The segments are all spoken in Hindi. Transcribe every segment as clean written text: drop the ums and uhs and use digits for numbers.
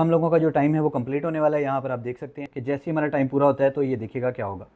हम लोगों का जो टाइम है वो कंप्लीट होने वाला है। यहाँ पर आप देख सकते हैं कि जैसे ही हमारा टाइम पूरा होता है तो ये देखिएगा क्या होगा।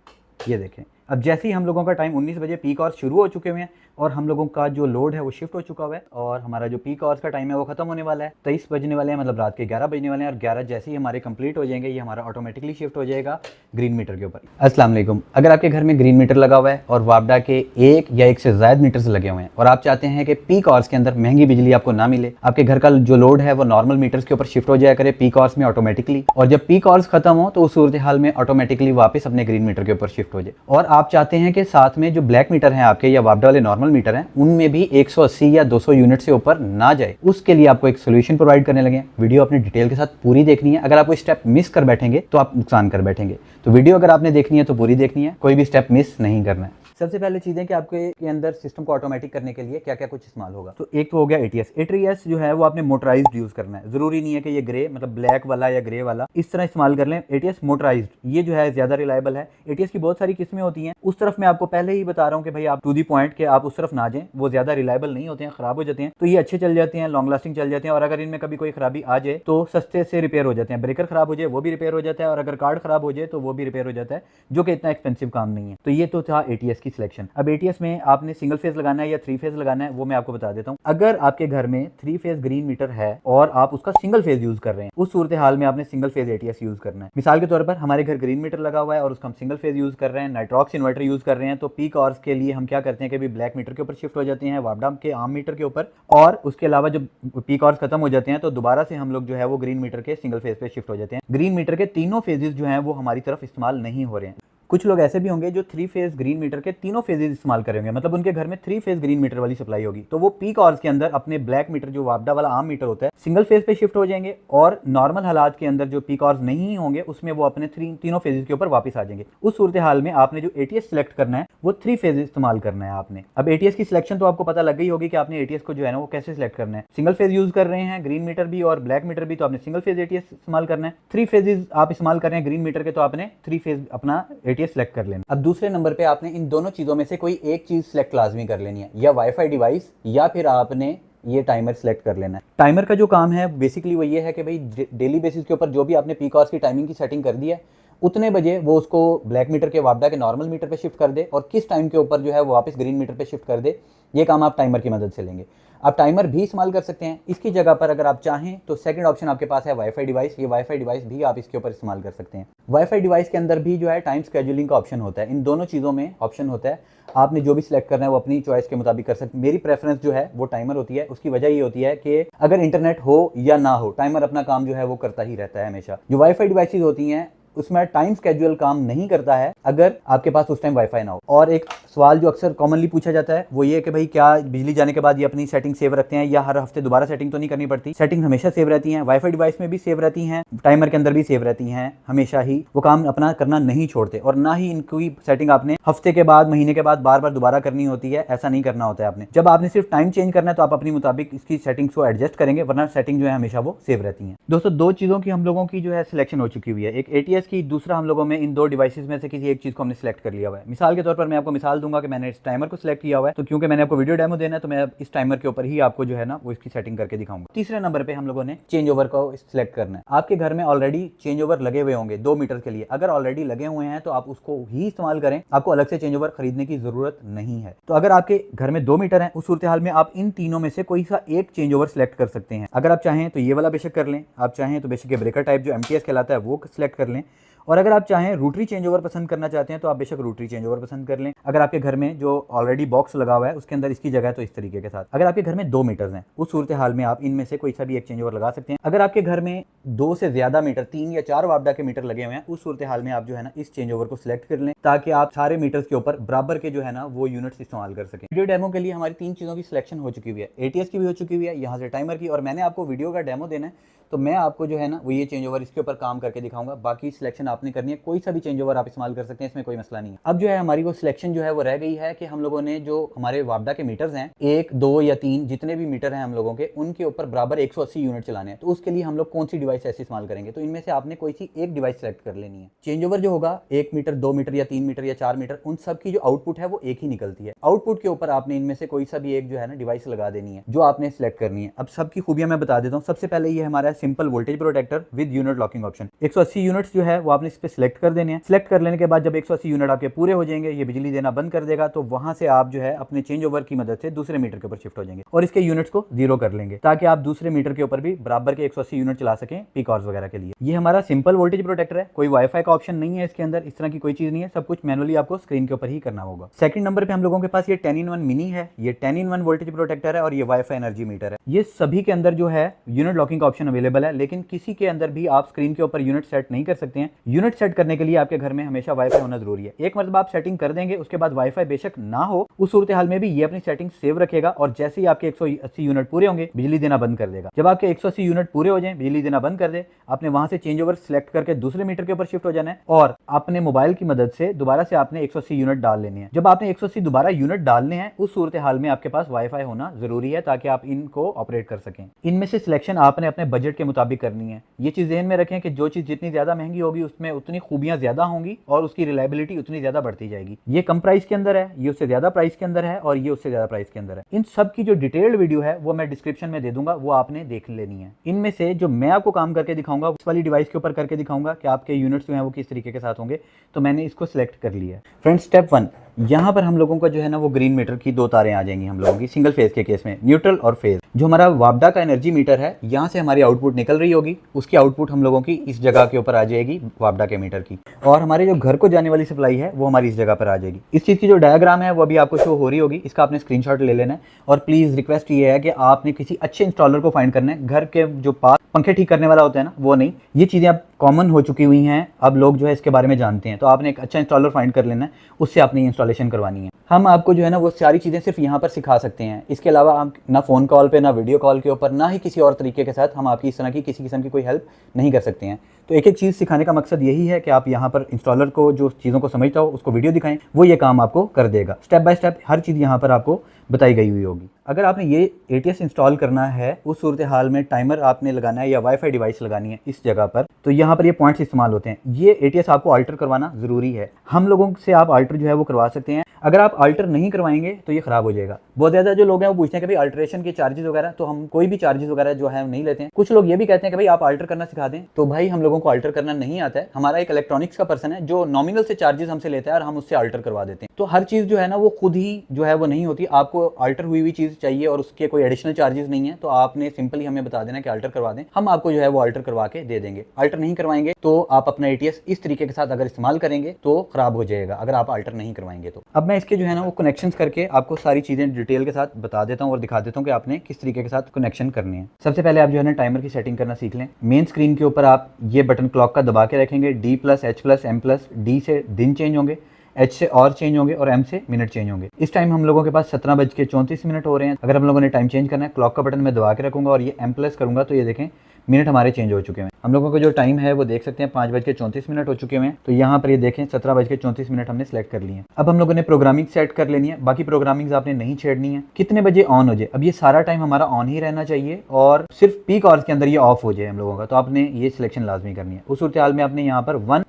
ये देखें, अब जैसे ही हम लोगों का टाइम 19 बजे पीक आवर्स शुरू हो चुके हुए हैं और हम लोगों का जो लोड है वो शिफ्ट हो चुका हुआ है और हमारा जो पीक आवर्स का टाइम है वो खत्म होने वाला है। 23 बजने वाले हैं, मतलब रात के 11 बजने वाले हैं और 11 जैसे ही हमारे कंप्लीट हो जाएंगे ये हमारा ऑटोमेटिकली शिफ्ट हो जाएगा ग्रीन मीटर के ऊपर। अस्सलाम वालेकुम। अगर आपके घर में ग्रीन मीटर लगा हुआ है और वापडा के एक या एक से ज़्यादा मीटर्स लगे हुए हैं और आप चाहते हैं कि पीक आवर्स के अंदर महंगी बिजली आपको ना मिले, आपके घर का जो लोड है वो नॉर्मल मीटर्स के ऊपर शिफ्ट हो जाया करे पीक आवर्स में ऑटोमेटिकली, और जब पीक आवर्स खत्म हो तो उस सूरत हाल में ऑटोमेटिकली वापस अपने ग्रीन मीटर के ऊपर शिफ्ट हो जाए, और आप चाहते हैं कि साथ में जो ब्लैक मीटर हैं आपके या वापडा वाले नॉर्मल मीटर हैं उनमें भी 180 या 200 यूनिट से ऊपर ना जाए, उसके लिए आपको एक सोल्यूशन प्रोवाइड करने लगे। वीडियो अपने डिटेल के साथ पूरी देखनी है। अगर आप कोई स्टेप मिस कर बैठेंगे तो आप नुकसान कर बैठेंगे। तो वीडियो अगर आपने देखनी है तो पूरी देखनी है, कोई भी स्टेप मिस नहीं करना है। सबसे पहले चीज़ें कि आपके के अंदर सिस्टम को ऑटोमेटिक करने के लिए क्या क्या कुछ इस्तेमाल होगा। तो एक तो हो गया एटीएस। एटीएस जो है वो आपने मोटराइज्ड यूज़ करना है। ज़रूरी नहीं है कि ये ग्रे मतलब ब्लैक वाला या ग्रे वाला इस तरह इस्तेमाल कर लें। एटीएस मोटराइज्ड ये जो है ज़्यादा रिलायबल है। एटीएस की बहुत सारी किस्में होती हैं, उस तरफ मैं आपको पहले ही बता रहा हूँ कि भाई आप टू दी पॉइंट के आप उस तरफ ना जाएं, वो ज़्यादा रिलायबल नहीं होते हैं, ख़राब हो जाते हैं। तो ये अच्छे चल जाते हैं, लॉन्ग लास्टिंग चल जाते हैं, और अगर इनमें कभी कोई खराबी आ जाए तो सस्ते से रिपेयर हो जाते हैं। ब्रेकर खराब हो जाए वो भी रिपेयर हो जाता है, और अगर कार्ड खराब हो जाए तो वो भी रिपेयर हो जाता है, जो कि इतना एक्सपेंसिव काम नहीं है। तो ये तो था एटीएस की सिलेक्शन। अब एटीएस में आपने सिंगल फेज लगाना है या 3 फेज लगाना है वो मैं आपको बता देता हूँ। अगर आपके घर में 3 फेज ग्रीन मीटर है और आप उसका सिंगल फेज यूज कर रहे हैं, उस सूरत हाल में आपने सिंगल फेज एटीएस यूज करना है। मिसाल के तौर पर हमारे घर ग्रीन मीटर लगा हुआ है और उसका हम सिंगल फेज यूज कर रहे हैं, नाइट्रॉक्स इन्वर्टर यूज कर रहे हैं, तो पीक आवर्स के लिए हम क्या करते हैं कि ब्लैक मीटर के ऊपर शिफ्ट हो जाते हैं, वापडा के आम मीटर के ऊपर, और उसके अलावा जब पीक आवर्स खत्म हो जाते हैं तो दोबारा से हम लोग जो है वो ग्रीन मीटर के सिंगल फेज पे शिफ्ट हो जाते हैं। ग्रीन मीटर के तीनों फेजेस जो हैं वो हमारी तरफ इस्तेमाल नहीं हो रहे हैं। कुछ लोग ऐसे भी होंगे जो 3 फेज ग्रीन मीटर के तीनों फेजेस इस्तेमाल करेंगे, मतलब उनके घर में 3 फेज ग्रीन मीटर वाली सप्लाई होगी, तो वो पीक आवर्स के अंदर अपने ब्लैक मीटर जो वापडा वाला आम मीटर होता है सिंगल फेज पे शिफ्ट हो जाएंगे, और नॉर्मल हालात के अंदर जो पीक आवर्स नहीं होंगे उसमें वो अपने तीनों फेजेस के ऊपर वापस आ जाएंगे। उस सूरत हाल में आपने जो एटीएस सेलेक्ट करना है वो 3 फेज इस्तेमाल करना है आपने। अब एटीएस की सिलेक्शन तो आपको पता लग गई होगी कि आपने एटीएस को जो है ना वो कैसे सिलेक्ट करना है। सिंगल फेज यूज कर रहे हैं ग्रीन मीटर भी और ब्लैक मीटर भी, तो आपने सिंगल फेज एटीएस इस्तेमाल करना है। 3 फेजेस आप इस्तेमाल कर रहे हैं ग्रीन मीटर के, तो आपने 3 फेज अपना एटीएस सेलेक्ट कर लेना। अब दूसरे नंबर पे आपने इन दोनों चीज़ों में से कोई एक चीज़ सेलेक्ट लाजमी कर लेनी है, या वाईफाई डिवाइस या फिर आपने ये टाइमर सेलेक्ट कर लेना है। टाइमर का जो काम है बेसिकली वो ये है कि भाई डेली बेसिस के ऊपर जो भी आपने पीक आवर्स की टाइमिंग की सेटिंग कर दी है उतने बजे वो उसको ब्लैक मीटर के वापडा के नॉर्मल मीटर पे शिफ्ट कर दे, और किस टाइम के ऊपर जो है वो वापस ग्रीन मीटर पे शिफ्ट कर दे। ये काम आप टाइमर की मदद से लेंगे। आप टाइमर भी इस्तेमाल कर सकते हैं। इसकी जगह पर अगर आप चाहें तो सेकंड ऑप्शन आपके पास है वाईफाई डिवाइस। ये वाईफाई डिवाइस भी आप इसके ऊपर इस्तेमाल कर सकते हैं। वाईफाई डिवाइस के अंदर भी जो है टाइम स्केड्यूलिंग का ऑप्शन होता है। इन दोनों चीज़ों में ऑप्शन होता है, आपने जो भी सिलेक्ट करना है वो अपनी चॉइस के मुताबिक कर सकते हैं। मेरी प्रेफरेंस जो है वो टाइमर होती है। उसकी वजह ये होती है कि अगर इंटरनेट हो या ना हो, टाइमर अपना काम जो है वो करता ही रहता है हमेशा। जो वाईफाई डिवाइसेज होती हैं उसमें टाइम स्केड्यूल काम नहीं करता है अगर आपके पास उस टाइम वाईफाई ना हो। और एक सवाल जो अक्सर कॉमनली पूछा जाता है वो ये कि भाई क्या बिजली जाने के बाद ये अपनी सेटिंग सेव रखते हैं या हर हफ्ते दोबारा सेटिंग तो नहीं करनी पड़ती। सेटिंग हमेशा सेव रहती हैं, वाईफाई डिवाइस में भी सेव रहती हैं, टाइमर के अंदर भी सेव रहती हैं, हमेशा ही वो काम अपना करना नहीं छोड़ते, और ना ही इनकी सेटिंग आपने हफ्ते के बाद महीने के बाद बार बार दोबारा करनी होती है। ऐसा नहीं करना होता है आपने। जब आपने सिर्फ टाइम चेंज करना है तो आप अपनी मुताबिक इसकी सेटिंग्स को एडजस्ट करेंगे, वरना सेटिंग जो है हमेशा वो सेव रहती है। दोस्तों दो चीज़ों की हम लोगों की जो है सिलेक्शन हो चुकी हुई है, एक एटीएस की, दूसरा हम लोगों में इन दो डिवाइसेस में से किसी एक चीज़ को हमने सेलेक्ट कर लिया हुआ है। मिसाल के तौर पर मैं आपको मिसाल दूंगा कि मैंने इस टाइमर को सिलेक्ट किया हुआ है, तो क्योंकि मैंने आपको वीडियो डेमो देना है तो मैं इस टाइमर के ऊपर ही आपको जो है ना वो इसकी सेटिंग करके दिखाऊंगा। तीसरे नंबर पे हम लोगों ने चेंज ओवर को सिलेक्ट करना है। आपके घर में ऑलरेडी चेंज ओवर लगे हुए होंगे 2 मीटर के लिए। अगर ऑलरेडी लगे हुए हैं तो आप उसको ही इस्तेमाल करें, आपको अलग से चेंज ओवर खरीदने की जरूरत नहीं है। तो अगर आपके घर में 2 मीटर हैं उस सूरत हाल में आप इन तीनों में से कोई सा एक चेंज ओवर सिलेक्ट कर सकते हैं। अगर आप चाहें तो ये वाला बेशक कर लें, आप चाहें तो बेशक ब्रेकर टाइप जो एमटीएस कहलाता है वो सिलेक्ट कर लें, और अगर आप चाहें रूटरी चेंज ओवर पसंद करना चाहते हैं तो आप बेशक रूटरी चेंज ओवर पसंद कर लें। अगर आपके घर में जो ऑलरेडी बॉक्स लगा हुआ है उसके अंदर इसकी जगह है तो इस तरीके के साथ। अगर आपके घर में 2 मीटर्स हैं उस सूरत हाल में आप इनमें से कोई सा भी एक चेंज ओवर लगा सकते हैं। अगर आपके घर में 2 से ज्यादा मीटर, 3 या 4 वापडा के मीटर लगे हुए हैं उस सूरत हाल में आप जो है ना इस चेंज ओवर को सिलेक्ट कर लें, ताकि आप सारे मीटर्स के ऊपर बराबर के जो है ना वो यूनिट्स इस्तेमाल कर सकें। वीडियो डेमो के लिए हमारी 3 चीज़ों की सिलेक्शन हो चुकी हुई है, एटीएस की भी हो चुकी हुई है, यहाँ से टाइमर की, और मैंने आपको वीडियो का डेमो देना है तो मैं आपको जो है ना वो ये चेंज ओवर इसके ऊपर काम करके दिखाऊंगा। बाकी सिलेक्शन आपने करनी है, कोई सा भी चेंज ओवर आप इस्तेमाल कर सकते हैं, इसमें कोई मसला नहीं है। अब जो है हमारी वो सिलेक्शन जो है वो रह गई है कि हम लोगों ने जो हमारे वापडा के मीटर्स हैं 1, 2 या 3 जितने भी मीटर हैं हम लोगों के, उनके ऊपर बराबर 180 यूनिट चलाने हैं। तो उसके लिए हम लोग कौन सी डिवाइस ऐसे इस्तेमाल करेंगे, तो इनमें से आपने कोई सी एक डिवाइस सेलेक्ट कर लेनी है। चेंज ओवर जो होगा 1 मीटर, 2 मीटर या 3 मीटर या 4 मीटर, उन सब की जो आउटपुट है वो एक ही निकलती है। आउटपुट के ऊपर आपने इनमें से कोई सा भी एक जो है ना डिवाइस लगा देनी है जो आपने सिलेक्ट करनी है। अब सबकी खूबियां मैं बता देता हूँ। सबसे पहले ये हमारा simple voltage protector with unit locking option. 180 units जो है वो आपने इस पे सिलेक्ट कर देने हैं। सिलेक्ट कर लेने के बाद जब 180 यूनिट आपके पूरे हो जाएंगे, ये बिजली देना बंद कर देगा, तो वहां से आप जो है अपने चेंज ओवर की मदद से दूसरे मीटर के ऊपर शिफ्ट हो जाएंगे और इसके यूनिट्स को 0 कर लेंगे, ताकि आप दूसरे मीटर के ऊपर भी बराबर के 180 यूनिट चला सकें पीक आवर्स वगैरह के लिए। ये हमारा सिंपल वोल्टेज प्रोटेक्टर है, कोई वाईफाई का ऑप्शन नहीं है इसके अंदर, इस तरह की कोई चीज नहीं है, सब कुछ मैनुअली आपको स्क्रीन के ऊपर ही करना होगा। सेकंड नंबर पे हम लोगों के पास ये 10-in-1 मिनी है। ये 10-in-1 वोल्टेज प्रोटेक्टर है और ये वाईफाई एनर्जी मीटर है। ये सभी के अंदर जो है यूनिट लॉकिंग का ऑप्शन अवेलेबल है, लेकिन किसी के अंदर भी आप स्क्रीन के ऊपर यूनिट सेट नहीं कर सकते हैं। यूनिट सेट करने के लिए आपके घर में हमेशा वाईफाई होना जरूरी है। एक मतलब आप सेटिंग कर देंगे, उसके बाद वाईफाई बेशक ना हो, उस सूरत हाल में भी ये अपनी सेटिंग सेव रखेगा और जैसे ही आपके 180 यूनिट पूरे होंगे बिजली देना बंद कर देगा। जब आपके 180 यूनिट पूरे हो जाए, बिजली देना बंद कर दे, आपने वहां से चेंज ओवर सिलेक्ट करके दूसरे मीटर के ऊपर शिफ्ट हो जाना है और अपने मोबाइल की मदद से दोबारा से आपने 180 यूनिट डाल लेने हैं। जब आपने 180 दोबारा यूनिट डालने हैं, उस सूरत हाल में आपके पास वाईफाई होना जरूरी है, ताकि आप इनको ऑपरेट कर सकें। इनमें से सिलेक्शन आपने अपने बजट के मुताबिक करनी है। ये चीज ध्यान में रखें कि जो चीज जितनी ज्यादा महंगी होगी उसमें उतनी खूबियां ज्यादा होंगी और उसकी रिलायबिलिटी उतनी ज्यादा बढ़ती जाएगी। ये कम प्राइस के अंदर है, ये उससे ज्यादा प्राइस के अंदर है और ये उससे ज्यादा प्राइस के अंदर है। इन सब की जो डिटेल्ड वीडियो है वो मैं डिस्क्रिप्शन में दे दूंगा, वो आपने देख लेनी है। इनमें से जो मैं आपको काम करके दिखाऊंगा उस वाली डिवाइस के ऊपर करके दिखाऊंगा कि आपके यूनिट्स जो है वो किस तरीके के साथ होंगे, तो मैंने इसको सिलेक्ट कर लिया है। फ्रेंड्स, स्टेप 1, यहाँ पर हम लोगों का जो है ना वो ग्रीन मीटर की 2 तारें आ जाएंगी हम लोगों की सिंगल फेज के केस में, न्यूट्रल और फेज। जो हमारा वापडा का एनर्जी मीटर है, यहाँ से हमारी आउटपुट निकल रही होगी, उसकी आउटपुट हम लोगों की इस जगह के ऊपर आ जाएगी वापडा के मीटर की, और हमारे जो घर को जाने वाली सप्लाई है वो हमारी इस जगह पर आ जाएगी। इस चीज़ की जो डायग्राम है वो अभी आपको शो हो रही होगी, इसका आपने स्क्रीनशॉट ले लेना है। और प्लीज़ रिक्वेस्ट ये है कि आपने किसी अच्छे इंस्टॉलर को फाइंड करना है। घर के जो पास पंखे ठीक करने वाला होता है ना, वो नहीं, ये चीज़ें अब कॉमन हो चुकी हुई हैं, अब लोग जो है इसके बारे में जानते हैं, तो आपने एक अच्छा इंस्टॉलर फाइंड कर लेना है, उससे आपने ये इंस्टॉलेशन करवानी है। हम आपको जो है ना वो सारी चीज़ें सिर्फ यहाँ पर सिखा सकते हैं, इसके अलावा हम ना फ़ोन कॉल पे, ना वीडियो कॉल के ऊपर, ना ही किसी और तरीके के साथ हम आपकी इस तरह की किसी किस्म की कोई हेल्प नहीं कर सकते हैं। तो एक एक चीज़ सिखाने का मकसद यही है कि आप यहाँ पर इंस्टॉलर को जो चीज़ों को समझता हो उसको वीडियो दिखाएं, वो ये काम आपको कर देगा। स्टेप बाय स्टेप हर चीज़ यहाँ पर आपको बताई गई हुई होगी। अगर आपने ये ATS इंस्टॉल करना है, उस सूरत हाल में टाइमर आपने लगाना है या वाईफाई डिवाइस लगानी है इस जगह पर, तो यहाँ पर ये पॉइंट्स इस्तेमाल होते हैं। ये ATS आपको अल्टर करवाना ज़रूरी है। हम लोगों से आप अल्टर जो है वो करवा सकते हैं। अगर आप अल्टर नहीं करवाएंगे तो ये ख़राब हो जाएगा। बहुत ज़्यादा जो लोग हैं वो पूछते हैं कि भाई अल्ट्रेशन के चार्जेस वगैरह, तो हम कोई भी चार्जेस वगैरह जो है नहीं लेते हैं। कुछ लोग ये भी कहते हैं कि भाई आप अल्टर करना सिखा दें, तो भाई हम लोगों को अल्टर करना नहीं आता है। हमारा एक इलेक्ट्रॉनिक्स का पर्सन है जो नॉमिनल से चार्जेस हमसे लेता है और हम उससे अल्टर करवा देते हैं। तो हर चीज़ जो है ना वो खुद ही जो है वो नहीं होती। आपको अल्टर हुई चीज़ चाहिए और उसके कोई एडिशनल चार्जेस नहीं है, तो आपने सिंपली हमें बता देना कि अल्टर करवा दें, हम आपको जो है वो अल्टर करवा के दे देंगे। अल्टर नहीं करवाएंगे तो आप अपना ATS इस तरीके के साथ अगर इस्तेमाल करेंगे तो खराब हो जाएगा, अगर आप अल्टर नहीं करवाएंगे तो। अब मैं इसके जो है ना वो कनेक्शंस करके आपको सारी चीज़ें डिटेल के साथ बता देता हूँ और दिखा देता हूँ कि आपने किस तरीके के साथ कनेक्शन करनी है। सबसे पहले आप जो है ना टाइमर की सेटिंग करना सीख लें। मेन स्क्रीन के ऊपर आप ये बटन क्लॉक का दबा के रखेंगे, D+, H+, M+, D से दिन चेंज होंगे, H से और चेंज होंगे और M से मिनट चेंज होंगे। इस टाइम हम लोगों के पास 17:34 हो रहे हैं। अगर हम लोगों ने टाइम चेंज करना है, क्लॉक का बटन मैं दबा के रखूंगा और ये M+ करूंगा तो ये देखें मिनट हमारे चेंज हो चुके हैं। हम लोगों का जो टाइम है वो देख सकते हैं 5:34 हो चुके हैं। तो यहाँ पर ये देखें 17:34 हमने सेलेक्ट कर लिए हैं। अब हम लोगों ने प्रोग्रामिंग सेट कर लेनी है, बाकी प्रोग्रामिंग आपने नहीं छेड़नी है। कितने बजे ऑन हो जाए, अब ये सारा टाइम हमारा ऑन ही रहना चाहिए और सिर्फ पीक आवर्स के अंदर ये ऑफ हो जाए हम लोगों का, तो आपने ये सिलेक्शन लाजमी करनी है। उस सूरत हाल में आपने यहाँ पर वन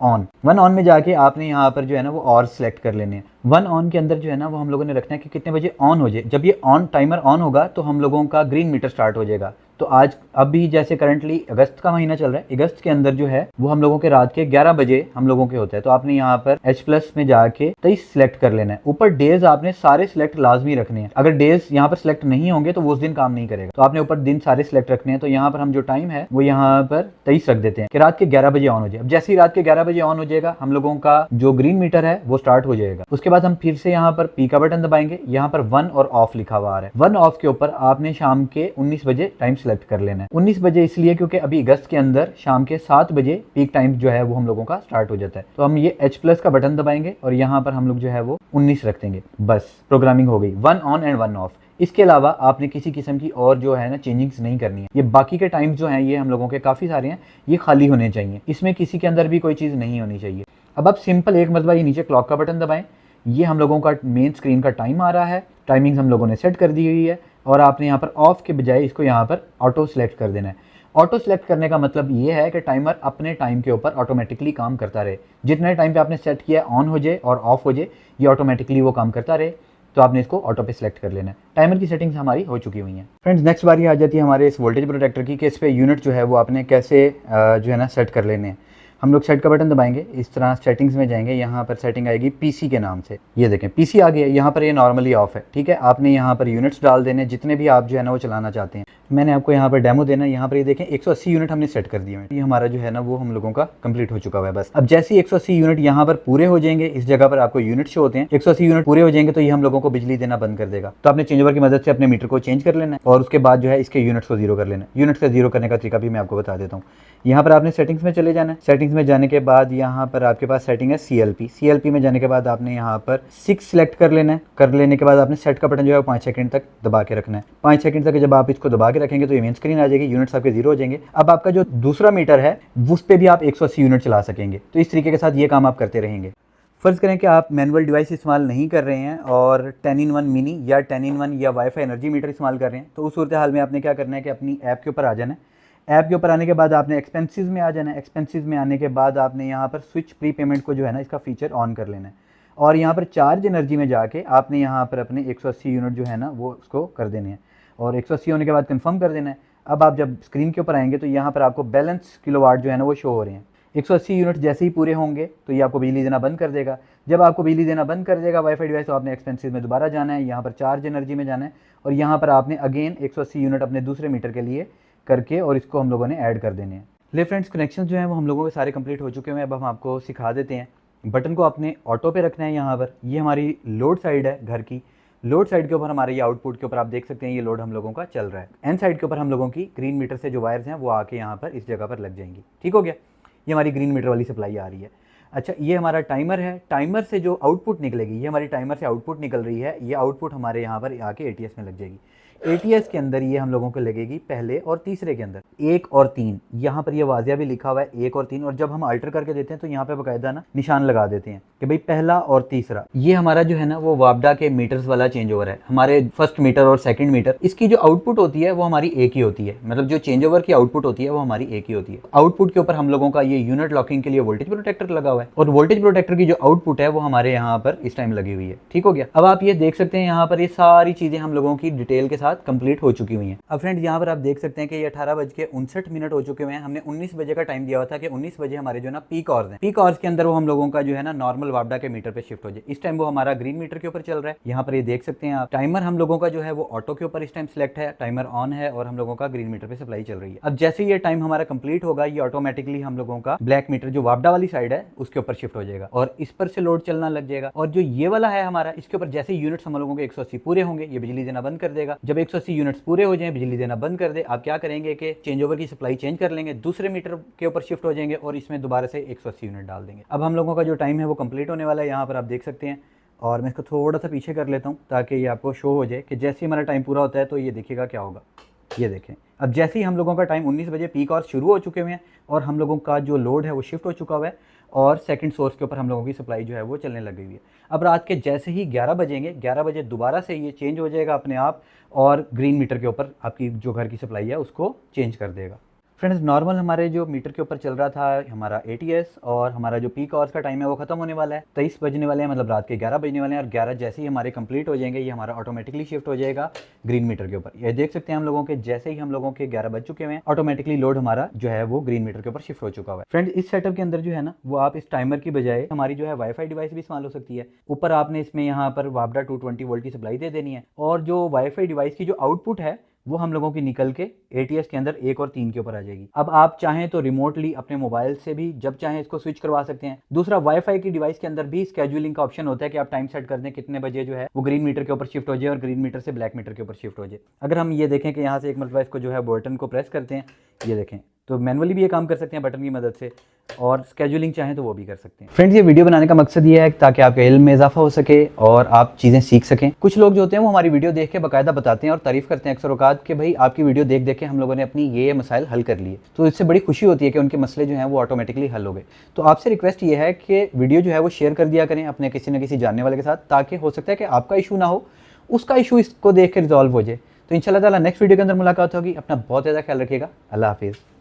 ऑन में जाके आपने यहाँ पर जो है ना वो और सिलेक्ट कर लेने हैं। वन ऑन के अंदर जो है ना वो हम लोगों ने रखना है कि कितने बजे ऑन हो जाए। जब ये ऑन टाइमर ऑन होगा तो हम लोगों का ग्रीन मीटर स्टार्ट हो जाएगा। तो आज अभी जैसे करंटली अगस्त का महीना चल रहा है, अगस्त के अंदर जो है वो हम लोगों के रात के 11 बजे हम लोगों के होते हैं। तो आपने यहाँ पर H+ में जाके 23 सिलेक्ट कर लेना है। ऊपर डेज आपने सारे सिलेक्ट लाजमी रखने हैं। अगर डेज यहाँ पर सिलेक्ट नहीं होंगे तो वो उस दिन काम नहीं करेगा, तो आपने ऊपर दिन सारे सिलेक्ट रखने हैं। तो यहाँ पर हम जो टाइम है वो यहाँ पर 23 रख देते हैं कि रात के 11 बजे ऑन हो जाए। अब जैसे ही रात के 11 बजे ऑन हो जाएगा हम लोगों का जो ग्रीन मीटर है वो स्टार्ट हो जाएगा। उसके बाद हम फिर से यहाँ पर पी का बटन दबाएंगे, यहाँ पर वन और ऑफ लिखा हुआ आ रहा है। वन ऑफ के ऊपर आपने शाम के 19 बजे टाइम सिलेक्ट कर लेना है। 19 बजे इसलिए क्योंकि अभी अगस्त के अंदर शाम के 7 बजे पीक टाइम जो है वो हम लोगों का स्टार्ट हो जाता है। तो हम ये H+ का बटन दबाएंगे और यहाँ पर हम लोग जो है वो 19 रख देंगे। बस प्रोग्रामिंग हो गई, one on and one of. इसके अलावा आपने किसी किस्म की और जो है ना चेंजिंग्स नहीं करनी है। ये बाकी के टाइम्स जो हैं ये हम लोगों के काफ़ी सारे हैं, ये खाली होने चाहिए, इसमें किसी के अंदर भी कोई चीज़ नहीं होनी चाहिए। अब आप सिंपल एक मरतबा ये नीचे क्लॉक का बटन दबाएं, ये हम लोगों का मेन स्क्रीन का टाइम आ रहा है। टाइमिंग हम लोगों ने सेट कर दी हुई है और आपने यहाँ पर ऑफ के बजाय इसको यहाँ पर ऑटो सेलेक्ट कर देना है। ऑटो सेलेक्ट करने का मतलब ये है कि टाइमर अपने टाइम के ऊपर ऑटोमेटिकली काम करता रहे। जितने टाइम पे आपने सेट किया ऑन हो जाए और ऑफ हो जाए, ये ऑटोमेटिकली वो काम करता रहे। तो आपने इसको ऑटो पे सिलेक्ट कर लेना है। टाइमर की सेटिंग्स हमारी हो चुकी हुई हैं। फ्रेंड्स नेक्स्ट बारी आ जाती है हमारे इस वोल्टेज प्रोटेक्टर की कि इस पे यूनिट जो है वो आपने कैसे जो है ना सेट कर लेने हैं। हम लोग सेट का बटन दबाएंगे, इस तरह सेटिंग्स में जाएंगे, यहाँ पर सेटिंग आएगी पीसी के नाम से। ये देखें पीसी आ गया, यहाँ पर ये नॉर्मली ऑफ है, ठीक है। आपने यहाँ पर यूनिट्स डाल देने जितने भी आप जो है ना वो चलाना चाहते हैं। मैंने आपको यहाँ पर डेमो देना है, यहाँ पर ये देखें 180 यूनिट हमने सेट कर दिए हैं। ये हमारा जो है ना वो हम लोगों का कंप्लीट हो चुका है बस। अब जैसे ही 180 यूनिट यहाँ पर पूरे हो जाएंगे, इस जगह पर आपको यूनिट शो होते हैं, 180 यूनिट पूरे हो जाएंगे तो ये हम लोगों को बिजली देना बंद कर देगा। तो आपने चेंज ओवर की मदद से अपने मीटर को चेंज कर लेना है और उसके बाद जो है इसके यूनिट्स को जीरो कर लेना है। यूनिट्स का जीरो करने का तरीका भी मैं आपको बता देता हूँ। यहाँ पर आपने सेटिंग्स में चले जाना है। सेटिंग्स में जाने के बाद यहाँ पर आपके पास सेटिंग है CLP में जाने के बाद आपने यहाँ पर 6 सिलेक्ट कर लेना है। कर लेने के बाद आपने सेट का बटन जो है 5 सेकंड तक दबा के रखना है। 5 सेकंड तक जब आप इसको दबा के रखेंगे तो ये मेन स्क्रीन आ जाएगी, यूनिट्स आपके जीरो हो जाएंगे। अब आपका जो दूसरा मीटर है उस पर भी आप 180 यूनिट चला सकेंगे। तो इस तरीके के साथ ये काम आप करते रहेंगे। फ़र्ज़ करें कि आप मैनुअल डिवाइस इस्तेमाल नहीं कर रहे हैं और 10-in-1 मिनी या 10-in-1 या वाईफाई एनर्जी मीटर इस्तेमाल कर रहे हैं, तो उस सूरत हाल में आपने क्या करना है कि अपनी ऐप के ऊपर आ जाना है। ऐप के ऊपर आने के बाद आपने एक्सपेंसेस में आ जाना है। एक्सपेंसेस में आने के बाद आपने यहाँ पर स्विच प्री पेमेंट को जो है ना इसका फीचर ऑन कर लेना है और यहाँ पर चार्ज एनर्जी में जाके आपने यहाँ पर अपने 180 यूनिट जो है ना वो उसको कर देने हैं और 180 होने के बाद कंफर्म कर देना है। अब आप जब स्क्रीन के ऊपर आएंगे तो यहाँ पर आपको बैलेंस किलोवाट जो है ना वो शो हो रहे हैं। 180 यूनिट जैसे ही पूरे होंगे तो ये आपको बिजली देना बंद कर देगा। जब आपको बिजली देना बंद कर देगा वाईफाई डिवाइस, तो आपने एक्सपेंसेस में दोबारा जाना है, यहाँ पर चार्ज एनर्जी में जाना है और यहाँ पर आपने अगेन 180 यूनिट अपने दूसरे मीटर के लिए करके और इसको हम लोगों ने ऐड कर देने हैं। ले फ्रेंड्स, कनेक्शन जो है वो हम लोगों के सारे कंप्लीट हो चुके हैं। अब हम आपको सिखा देते हैं। बटन को आपने ऑटो पे रखना है। यहाँ पर ये हमारी लोड साइड है घर की। लोड साइड के ऊपर हमारे ये आउटपुट के ऊपर आप देख सकते हैं ये लोड हम लोगों का चल रहा है। एन साइड के ऊपर हम लोगों की ग्रीन मीटर से जो वायर्स हैं वो आके यहाँ पर इस जगह पर लग जाएंगी। ठीक हो गया, ये हमारी ग्रीन मीटर वाली सप्लाई आ रही है। अच्छा, ये हमारा टाइमर है। टाइमर से जो आउटपुट निकलेगी, ये हमारी टाइमर से आउटपुट निकल रही है। ये आउटपुट हमारे यहाँ पर आके ATS में लग जाएगी। ATS के अंदर ये हम लोगों को लगेगी पहले और तीसरे के अंदर 1 और 3। यहाँ पर ये वाजिया भी लिखा हुआ है 1 और 3, और जब हम अल्टर करके देते हैं तो यहाँ पे बाकायदा ना निशान लगा देते हैं कि भाई पहला और तीसरा। ये हमारा जो है ना वो वापडा के मीटर्स वाला चेंज ओवर है। हमारे फर्स्ट मीटर और सेकंड मीटर, इसकी जो आउटपुट होती है वो हमारी एक ही होती है। मतलब जो चेंज ओवर की आउटपुट होती है वो हमारी एक ही होती है। आउटपुट के ऊपर हम लोगों का ये यूनिट लॉकिंग के लिए वोल्टेज प्रोटेक्टर लगा हुआ है और वोल्टेज प्रोटेक्टर की जो आउटपुट है वो हमारे यहाँ पर इस टाइम लगी हुई है। ठीक हो गया। अब आप ये देख सकते हैं यहाँ पर ये सारी चीजें हम लोगों की डिटेल के साथ कंप्लीट हो चुकी हुई हैं। अब फ्रेंड्स यहाँ पर आप देख सकते हैं कि ये 18:59 हो चुके हुए हैं। हमने 19 बजे का टाइम दिया हुआ था कि 19 बजे हमारे जो ना पीक आवर्स हैं, पीक आवर्स के अंदर वो हम लोगों का जो है ना नॉर्मल वापडा के मीटर पे शिफ्ट हो जाए। इस टाइम वो हमारा ग्रीन मीटर के ऊपर चल रहा है। यहाँ पर ये देख सकते हैं आप, टाइमर हम लोगों का जो है वो ऑटो के ऊपर इस टाइम सिलेक्ट है, टाइमर ऑन है और हम लोगों का ग्रीन मीटर पे सप्लाई चल रही है। अब जैसे ये टाइम हमारा कंप्लीट होगा, ये ऑटोमेटिकली हम लोगों का ब्लैक मीटर जो वापडा वाली साइड है उसके ऊपर शिफ्ट हो जाएगा और इस पर से लोड चलना लग जाएगा। और जो ये वाला है हमारा, इसके ऊपर जैसे यूनिट्स हम लोगों के 180 पूरे होंगे ये बिजली देना बंद कर देगा। जब 180 यूनिट्स पूरे हो जाए, बिजली देना बंद कर दे, आप क्या करेंगे कि चेंज ओवर की सप्लाई चेंज कर लेंगे, दूसरे मीटर के ऊपर शिफ्ट हो जाएंगे और इसमें दोबारा से 180 यूनिट डाल देंगे। अब हम लोगों का जो टाइम है वो कंप्लीट होने वाला है। यहाँ पर आप देख सकते हैं और मैं इसको थोड़ा सा पीछे कर लेता हूँ ताकि ये आपको शो हो जाए कि जैसे ही हमारा टाइम पूरा होता है तो ये देखिएगा क्या होगा। ये देखें, अब जैसे ही हम लोगों का टाइम 19 बजे पीक आवर्स शुरू हो चुके हुए हैं और हम लोगों का जो लोड है वो शिफ्ट हो चुका हुआ है और सेकंड सोर्स के ऊपर हम लोगों की सप्लाई जो है वो चलने लग गई है। अब रात के जैसे ही 11 बजेंगे, 11 बजे दोबारा से ये चेंज हो जाएगा अपने आप और ग्रीन मीटर के ऊपर आपकी जो घर की सप्लाई है उसको चेंज कर देगा। फ्रेंड्स, नॉर्मल हमारे जो मीटर के ऊपर चल रहा था हमारा ATS और हमारा जो पीक आवर्स का टाइम है वो खत्म होने वाला है। 23 बजने वाले हैं, मतलब रात के 11 बजने वाले हैं और 11 जैसे ही हमारे कंप्लीट हो जाएंगे ये हमारा ऑटोमेटिकली शिफ्ट हो जाएगा ग्रीन मीटर के ऊपर। ये देख सकते हैं हम लोगों के जैसे ही हम लोगों के 11 बज चुके हैं ऑटोमेटिकली लोड हमारा जो है वो ग्रीन मीटर के ऊपर शिफ्ट हो चुका हुआ है। फ्रेंड्स, इस सेटअप के अंदर जो है ना वो आप इस टाइमर की बजाय हमारी जो है वाईफाई डिवाइस भी इस्तेमाल हो सकती है। ऊपर आपने इसमें यहाँ पर वापडा 220 वोल्ट की सप्लाई दे देनी है और जो वाईफाई डिवाइस की जो आउटपुट है वो हम लोगों की निकल के ATS के अंदर 1 और 3 के ऊपर आ जाएगी। अब आप चाहें तो रिमोटली अपने मोबाइल से भी जब चाहें इसको स्विच करवा सकते हैं। दूसरा, वाईफाई की डिवाइस के अंदर भी स्केड्यूलिंग का ऑप्शन होता है कि आप टाइम सेट कर दें कितने बजे जो है वो ग्रीन मीटर के ऊपर शिफ्ट हो जाए और ग्रीन मीटर से ब्लैक मीटर के ऊपर शिफ्ट हो जाए। अगर हम ये देखें कि यहाँ से एक मरतबा इसको जो है बटन को प्रेस करते हैं, ये देखें तो मैनुअली भी ये काम कर सकते हैं बटन की मदद से और स्केड्यूलिंग चाहें तो वो भी कर सकते हैं। फ्रेंड्स, ये वीडियो बनाने का मकसद ये है ताकि आपके इल्म में इजाफा हो सके और आप चीज़ें सीख सकें। कुछ लोग जो होते हैं वो हमारी वीडियो देख के बाकायदा बताते हैं और तारीफ करते हैं अक्सर औकात कि भाई आपकी वीडियो देख देख के हम लोगों ने अपनी ये मसाइल हल कर लिए। तो इससे बड़ी खुशी होती है कि उनके मसले जो हैं वो ऑटोमेटिकली हल हो गए। तो आपसे रिक्वेस्ट ये है कि वीडियो जो है वो शेयर कर दिया करें अपने किसी न किसी जानने वाले के साथ, ताकि हो सकता है कि आपका इशू ना हो, उसका इशू इसको देख के रिजॉल्व हो जाए। तो इंशाल्लाह ताला नेक्स्ट वीडियो के अंदर मुलाकात होगी। अपना बहुत ज़्यादा ख्याल रखिएगा। अल्लाह हाफिज़।